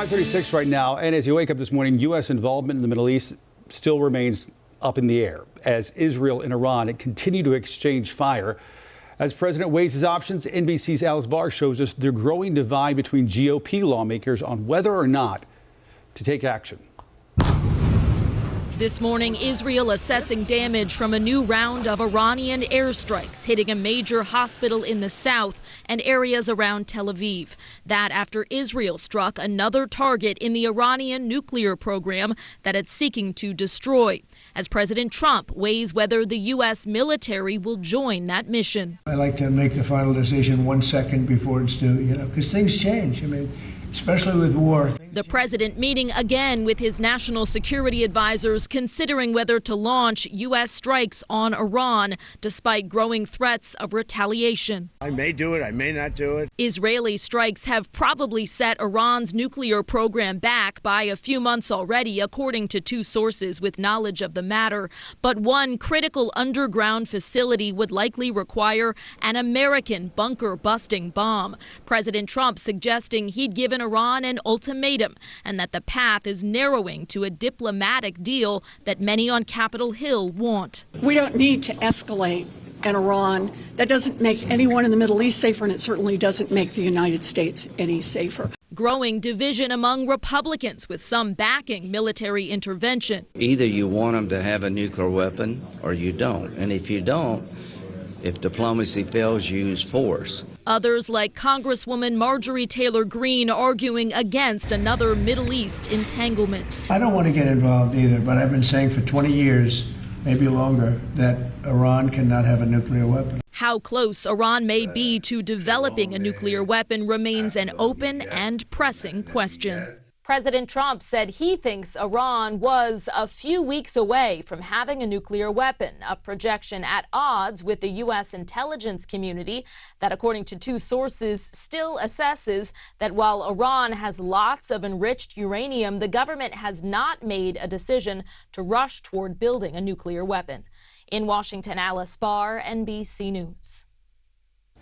5:36 right now, and as you wake up this morning, U.S. involvement in the Middle East still remains up in the air as Israel and Iran continue to exchange fire. As President weighs his options, NBC's Alice Barr shows us the growing divide between GOP lawmakers on whether or not to take action. This morning, Israel assessing damage from a new round of Iranian airstrikes hitting a major hospital in the south and areas around Tel Aviv. That after Israel struck another target in the Iranian nuclear program that it's seeking to destroy, as President Trump weighs whether the U.S. military will join that mission. I like to make the final decision 1 second before it's due, because things change. Especially with war. The president meeting again with his national security advisors, considering whether to launch U.S. strikes on Iran, despite growing threats of retaliation. I may do it, I may not do it. Israeli strikes have probably set Iran's nuclear program back by a few months already, according to two sources with knowledge of the matter. But one critical underground facility would likely require an American bunker-busting bomb. President Trump suggesting he'd given Iran an ultimatum and that the path is narrowing to a diplomatic deal that many on Capitol Hill want. We don't need to escalate in Iran. That doesn't make anyone in the Middle East safer, and it certainly doesn't make the United States any safer. Growing division among Republicans, with some backing military intervention. Either you want them to have a nuclear weapon or you don't. And if you don't, if diplomacy fails, use force. Others, like Congresswoman Marjorie Taylor Greene, arguing against another Middle East entanglement. I don't want to get involved either, but I've been saying for 20 years, maybe longer, that Iran cannot have a nuclear weapon. How close Iran may be to developing a nuclear weapon remains an open and pressing question. President Trump said he thinks Iran was a few weeks away from having a nuclear weapon, a projection at odds with the U.S. intelligence community that, according to two sources, still assesses that while Iran has lots of enriched uranium, the government has not made a decision to rush toward building a nuclear weapon. In Washington, Alice Barr, NBC News.